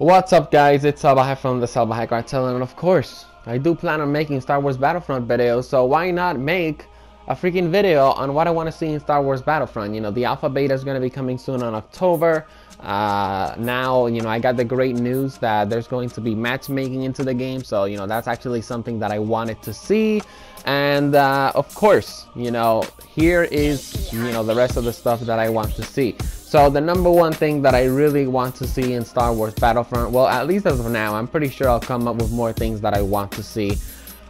What's up, guys? It's Salvajee from the Salvajee Cartel, and of course, I do plan on making Star Wars Battlefront videos, so why not make a freaking video on what I want to see in Star Wars Battlefront? You know, the alpha beta is going to be coming soon on October. Now, I got the great news that there's going to be matchmaking into the game, so, that's actually something that I wanted to see. And, of course, here is, the rest of the stuff that I want to see. So the number one thing that I really want to see in Star Wars Battlefront, well, at least as of now, I'm pretty sure I'll come up with more things that I want to see.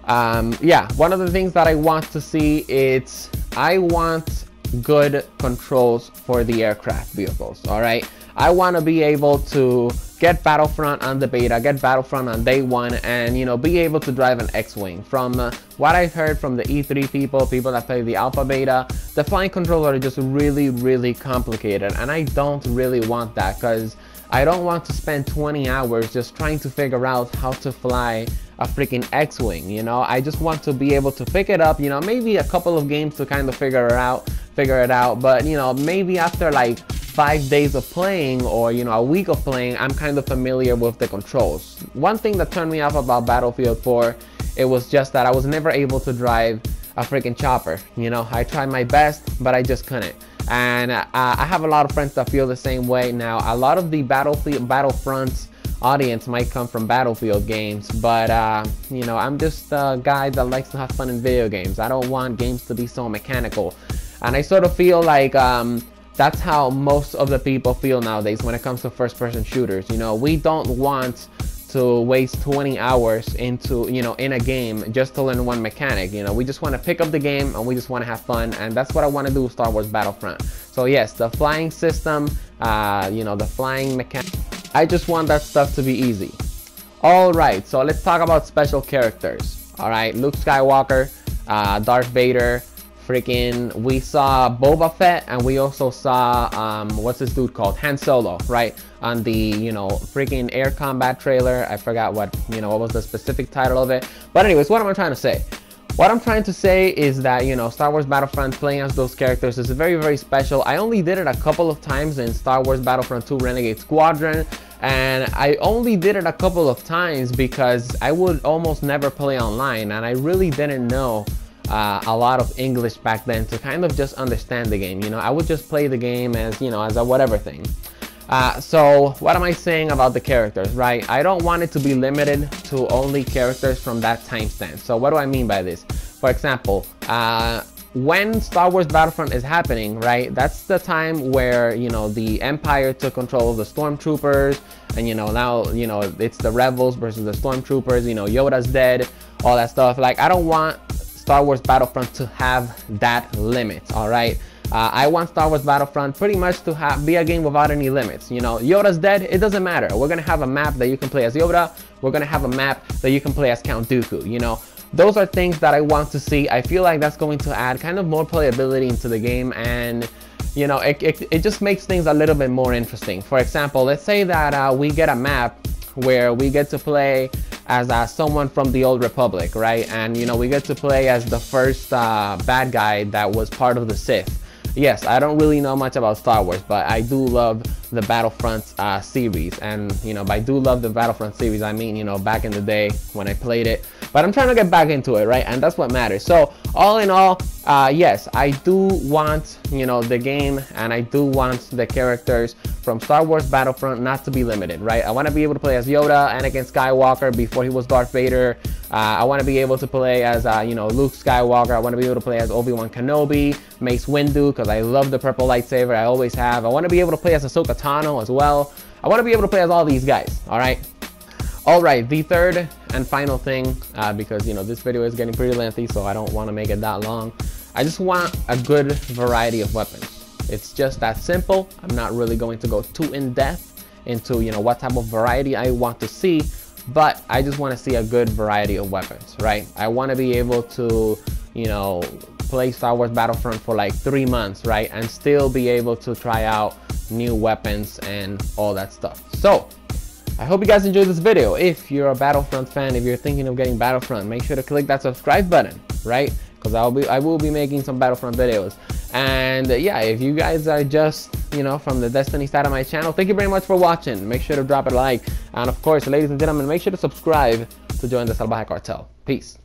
Yeah, one of the things that I want to see is I want good controls for the aircraft vehicles, all right? I want to be able to get Battlefront on the beta, get Battlefront on day one, and be able to drive an X-Wing. From what I've heard from the E3 people that play the alpha beta, the flying controls are just really complicated, and I don't really want that, because I don't want to spend 20 hours just trying to figure out how to fly a freaking X-Wing. I just want to be able to pick it up, maybe a couple of games to kind of figure it out, but maybe after like 5 days of playing, or a week of playing, I'm kind of familiar with the controls. One thing that turned me off about Battlefield 4, it was just that I was never able to drive a freaking chopper. I tried my best, but I just couldn't. And I have a lot of friends that feel the same way. Now, a lot of the Battlefront audience might come from Battlefield games, but I'm just a guy that likes to have fun in video games. I don't want games to be so mechanical, and I sort of feel like that's how most of the people feel nowadays when it comes to first-person shooters. We don't want to waste 20 hours into in a game just to learn one mechanic. We just want to pick up the game and we just want to have fun, and that's what I want to do with Star Wars Battlefront. So yes, the flying system, the flying mechanic, I just want that stuff to be easy. All right, so let's talk about special characters. All right, Luke Skywalker, Darth Vader, we saw Boba Fett, and we also saw what's this dude called, Han Solo, right, on the freaking air combat trailer. I forgot what was the specific title of it, but anyways, what am I trying to say? What I'm trying to say is that Star Wars Battlefront, playing as those characters is very special. I only did it a couple of times in Star Wars Battlefront 2 Renegade Squadron, and I only did it a couple of times because I would almost never play online, and I really didn't know a lot of English back then to kind of just understand the game. I would just play the game as as a whatever thing. So what am I saying about the characters, right? I don't want it to be limited to only characters from that timestamp. So what do I mean by this? For example, when Star Wars Battlefront is happening, right, that's the time where the Empire took control of the Stormtroopers, and now it's the Rebels versus the Stormtroopers. Yoda's dead, all that stuff. Like, I don't want Star Wars Battlefront to have that limit, all right? I want Star Wars Battlefront pretty much to be a game without any limits. Yoda's dead, it doesn't matter. We're gonna have a map that you can play as Yoda. We're gonna have a map that you can play as Count Dooku. Those are things that I want to see. I feel like that's going to add kind of more playability into the game, and it just makes things a little bit more interesting. For example, let's say that we get a map where we get to play as someone from the Old Republic, right? And we get to play as the first bad guy that was part of the Sith. Yes, I don't really know much about Star Wars, but I do love the Battlefront series. And by do love the Battlefront series, I mean back in the day when I played it. But I'm trying to get back into it, right? And that's what matters. So all in all, yes, I do want the game, and I do want the characters from Star Wars Battlefront not to be limited, right? I want to be able to play as Yoda, Anakin Skywalker before he was Darth Vader. I want to be able to play as Luke Skywalker. I want to be able to play as Obi-Wan Kenobi, Mace Windu, because I love the purple lightsaber. I always have. I want to be able to play as Ahsoka Tano as well. I want to be able to play as all these guys, all right? All right, the third and final thing, because this video is getting pretty lengthy, so I don't want to make it that long. I just want a good variety of weapons. It's just that simple. I'm not really going to go too in depth into what type of variety I want to see, but I just want to see a good variety of weapons, right? I want to be able to play Star Wars Battlefront for like 3 months, right, and still be able to try out new weapons and all that stuff. So I hope you guys enjoyed this video. If you're a Battlefront fan, if you're thinking of getting Battlefront, make sure to click that subscribe button, right? Because I will be making some Battlefront videos. And yeah, if you guys are just you know, from the Destiny side of my channel. Thank you very much for watching. Make sure to drop a like. And of course, ladies and gentlemen, make sure to subscribe to join the Salvajee cartel. Peace.